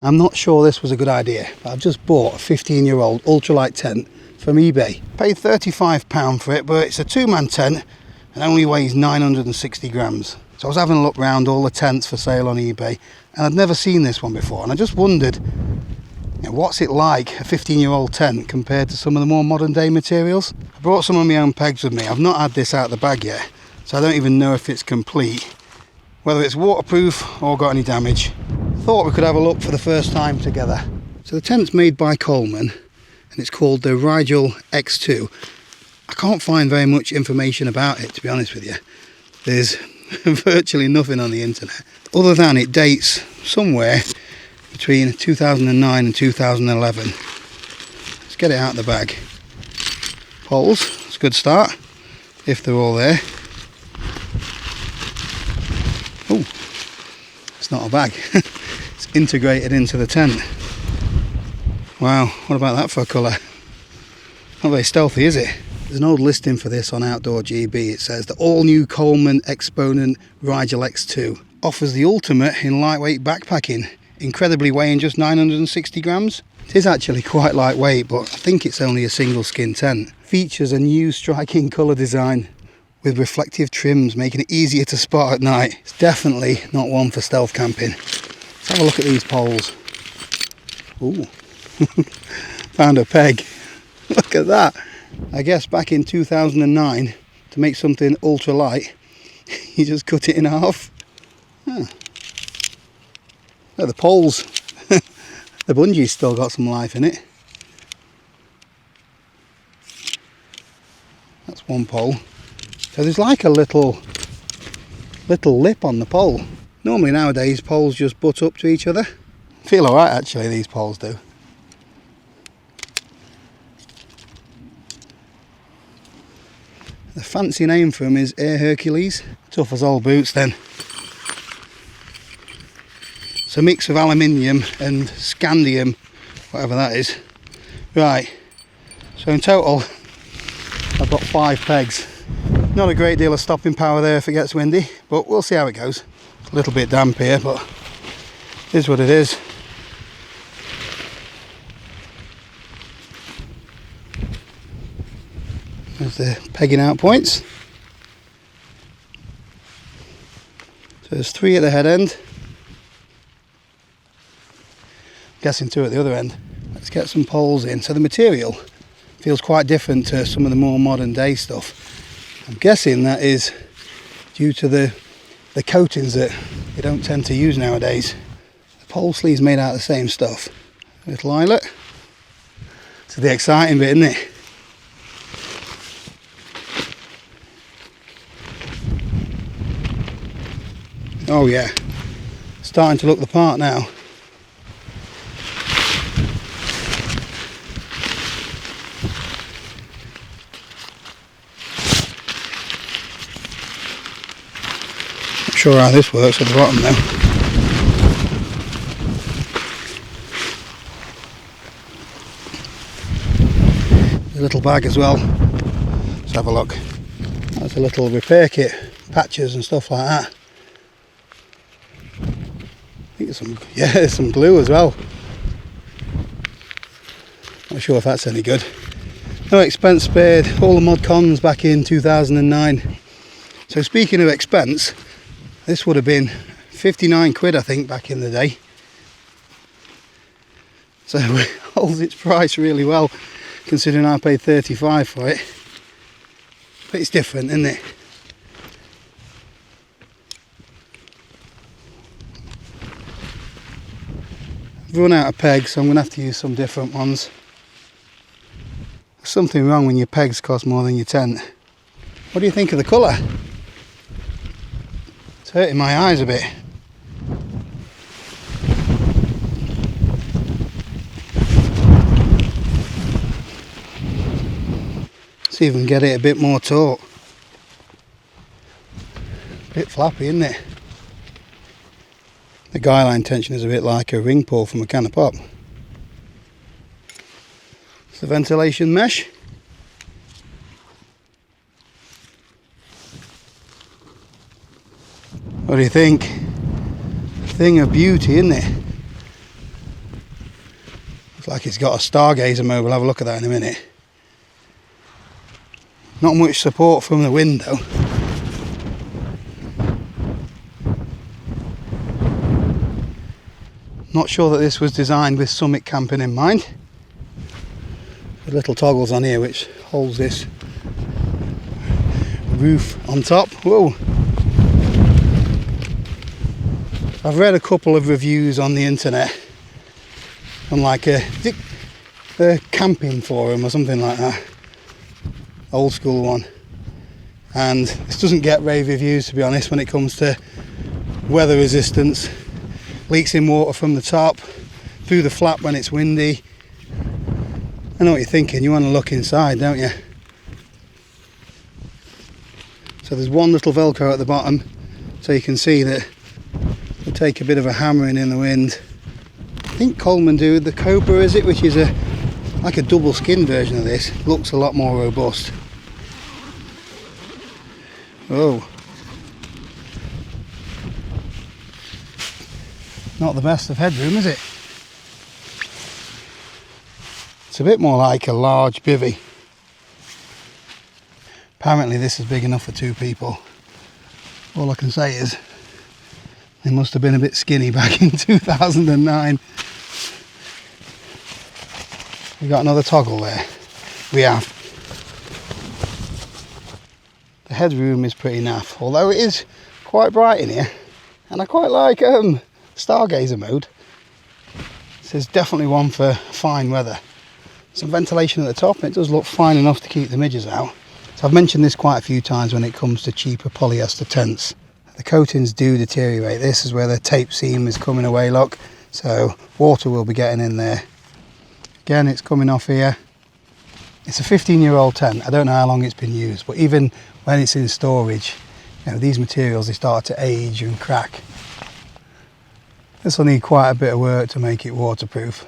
I'm not sure this was a good idea, but I've just bought a 15-year-old ultralight tent from eBay. Paid £35 for it, but it's a two-man tent and only weighs 960 grams. So I was having a look around all the tents for sale on eBay, and I'd never seen this one before, and I just wondered, what's it like, a 15-year-old tent, compared to some of the more modern day materials? I brought some of my own pegs with me. I've not had this out of the bag yet, so I don't even know if it's complete, whether it's waterproof or got any damage. Thought we could have a look for the first time together. So the tent's made by Coleman and it's called the Rigel X2. I can't find very much information about it, to be honest with you. There's virtually nothing on the internet, other than it dates somewhere between 2009 and 2011. Let's get it out of the bag. Poles, it's a good start, if they're all there. Oh, it's not a bag. It's integrated into the tent. Wow, what about that for a colour? Not very stealthy, is it? There's an old listing for this on Outdoor GB. It says the all-new Coleman Exponent Rigel X2 offers the ultimate in lightweight backpacking, incredibly weighing just 960 grams. It is actually quite lightweight, but I think it's only a single skin tent. Features a new striking colour design with reflective trims, making it easier to spot at night. It's definitely not one for stealth camping. Let's have a look at these poles. Ooh, found a peg. Look at that. I guess back in 2009, to make something ultra light, you just cut it in half. Huh. Look at the poles. The bungee's still got some life in it. That's one pole. So there's like a little lip on the pole. Normally nowadays poles just butt up to each other. Feel alright actually, these poles do. The fancy name for them is Air Hercules. Tough as old boots then. It's a mix of aluminium and scandium, whatever that is. Right, so in total I've got 5 pegs. Not a great deal of stopping power there if it gets windy, but we'll see how it goes. A little bit damp here, but it is what it is. There's the pegging out points. So there's 3 at the head end. I'm guessing 2 at the other end. Let's get some poles in. So the material feels quite different to some of the more modern day stuff. I'm guessing that is due to the coatings that you don't tend to use nowadays. The pole sleeve's made out of the same stuff. A little eyelet. It's the exciting bit, isn't it? Oh yeah, starting to look the part now. Not sure how this works at the bottom though. There's a little bag as well. Let's have a look. That's a little repair kit, patches and stuff like that. I think there's some glue as well. Not sure if that's any good. No expense spared, all the mod cons back in 2009. So speaking of expense, this would have been 59 quid I think back in the day. So it holds its price really well, considering I paid 35 for it. But it's different, isn't it? I've run out of pegs, so I'm going to have to use some different ones. There's something wrong when your pegs cost more than your tent. What do you think of the colour? It's hurting my eyes a bit. See if we can get it a bit more taut. A bit flappy, isn't it? The guy line tension is a bit like a ring pull from a can of pop. It's the ventilation mesh. What do you think? Thing of beauty, isn't it? Looks like it's got a stargazer mode. We'll have a look at that in a minute. Not much support from the wind though. Not sure that this was designed with summit camping in mind. The little toggles on here which holds this roof on top. Whoa! I've read a couple of reviews on the internet on like a camping forum or something like that, old school one, and this doesn't get rave reviews, to be honest, when it comes to weather resistance. Leaks in water from the top through the flap when it's windy. I know what you're thinking, you want to look inside, don't you? So there's one little velcro at the bottom, so you can see that it'll take a bit of a hammering in the wind. I think Coleman do with the Cobra, is it, which is like a double skin version of this. Looks a lot more robust. Oh, not the best of headroom, is it? It's a bit more like a large bivvy. Apparently this is big enough for 2 people. All I can say is they must have been a bit skinny back in 2009. We got another toggle there. We have. The headroom is pretty naff, although it is quite bright in here, and I quite like stargazer mode. This is definitely one for fine weather. Some ventilation at the top, and it does look fine enough to keep the midges out. So I've mentioned this quite a few times when it comes to cheaper polyester tents. The coatings do deteriorate. This is where the tape seam is coming away, look. So water will be getting in there. Again, it's coming off here. It's a 15-year-old tent. I don't know how long it's been used, but even when it's in storage, you know, these materials, they start to age and crack. This will need quite a bit of work to make it waterproof.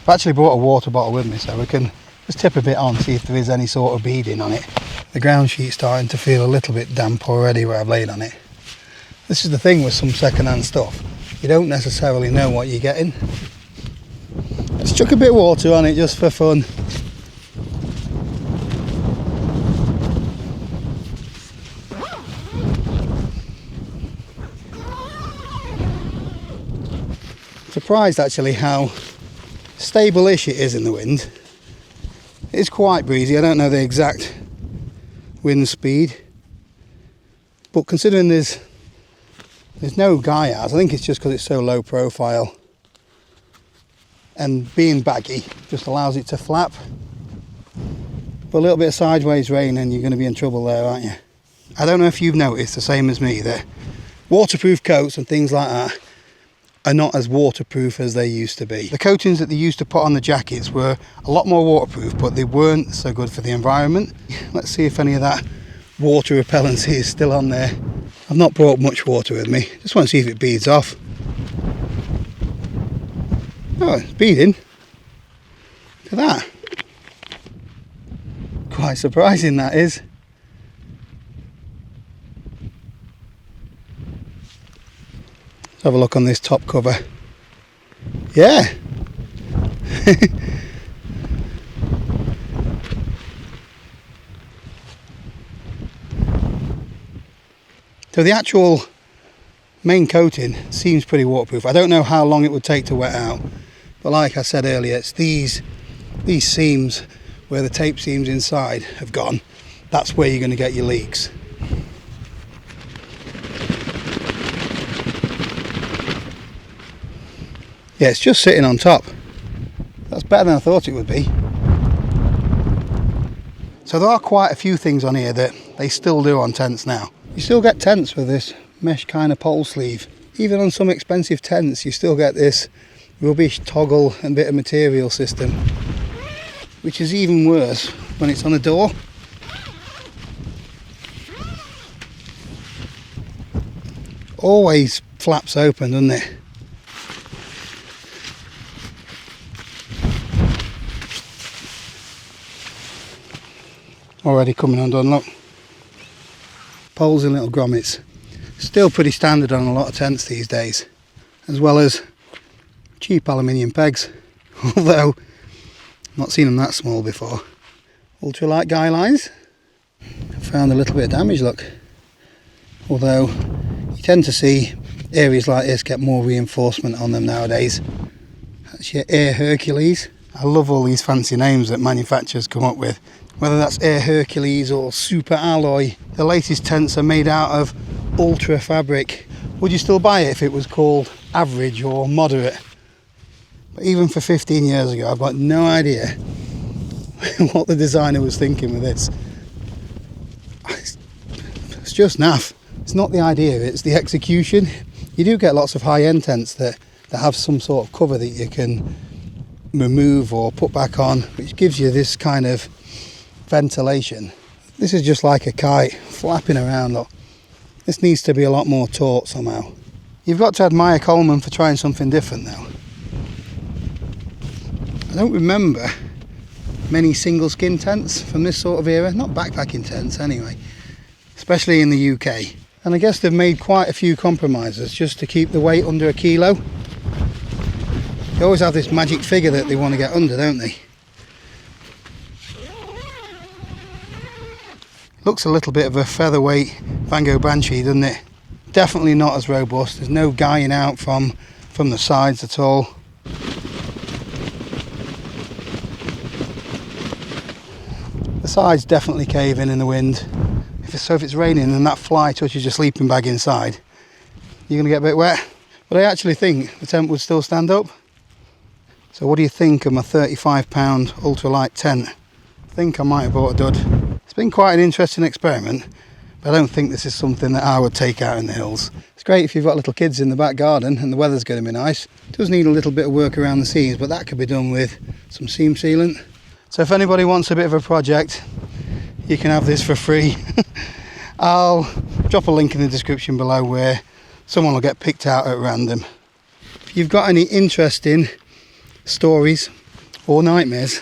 I've actually brought a water bottle with me, so we can just tip a bit on, see if there is any sort of beading on it. The ground sheet's starting to feel a little bit damp already where I've laid on it. This is the thing with some second-hand stuff. You don't necessarily know what you're getting. Let's chuck a bit of water on it just for fun. Surprised actually how stable-ish it is in the wind. It's quite breezy. I don't know the exact wind speed, but considering there's no guyards, I think it's just because it's so low profile, and being baggy just allows it to flap. But a little bit of sideways rain and you're going to be in trouble there, aren't you? I don't know if you've noticed the same as me that waterproof coats and things like that are not as waterproof as they used to be. The coatings that they used to put on the jackets were a lot more waterproof, but they weren't so good for the environment. Let's see if any of that water repellency is still on there. I've not brought much water with me. Just want to see if it beads off. Oh, it's beading. Look at that. Quite surprising, that is. Let's have a look on this top cover. Yeah. So the actual main coating seems pretty waterproof. I don't know how long it would take to wet out, but like I said earlier, it's these seams where the tape seams inside have gone. That's where you're going to get your leaks. Yeah, it's just sitting on top. That's better than I thought it would be. So there are quite a few things on here that they still do on tents now. You still get tents with this mesh kind of pole sleeve. Even on some expensive tents, you still get this rubbish toggle and bit of material system, which is even worse when it's on a door. Always flaps open, doesn't it? Already coming undone, look. Poles and little grommets. Still pretty standard on a lot of tents these days, as well as cheap aluminium pegs. although I've not seen them that small before. Ultralight guy lines. I found a little bit of damage, look. Although you tend to see areas like this get more reinforcement on them nowadays. That's your Air Hercules. I love all these fancy names that manufacturers come up with. Whether that's Air Hercules or Super Alloy. The latest tents are made out of ultra fabric. Would you still buy it if it was called average or moderate? But even for 15 years ago, I've got no idea what the designer was thinking with this. It's just naff. It's not the idea, it's the execution. You do get lots of high-end tents that have some sort of cover that you can remove or put back on, which gives you this kind of ventilation. This is just like a kite flapping around. Look, this needs to be a lot more taut somehow. You've got to admire Coleman for trying something different though. I don't remember many single skin tents from this sort of era, not backpacking tents anyway, especially in the UK. And I guess they've made quite a few compromises just to keep the weight under a kilo. They always have this magic figure that they want to get under, don't they? Looks a little bit of a featherweight Van Gogh Banshee, doesn't it? Definitely not as robust. There's no guying out from the sides at all. The sides definitely cave in the wind. If it's raining and that fly touches your sleeping bag inside, you're going to get a bit wet. But I actually think the tent would still stand up. So what do you think of my £35 ultralight tent? I think I might have bought a dud. It's been quite an interesting experiment, but I don't think this is something that I would take out in the hills. It's great if you've got little kids in the back garden and the weather's going to be nice. It does need a little bit of work around the seams, but that could be done with some seam sealant. So if anybody wants a bit of a project, you can have this for free. I'll drop a link in the description below where someone will get picked out at random. If you've got any interesting stories or nightmares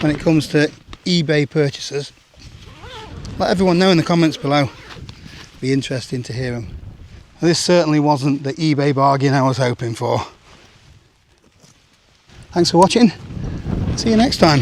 when it comes to eBay purchases, let everyone know in the comments below. It'd be interesting to hear them. This certainly wasn't the eBay bargain I was hoping for. Thanks for watching. See you next time.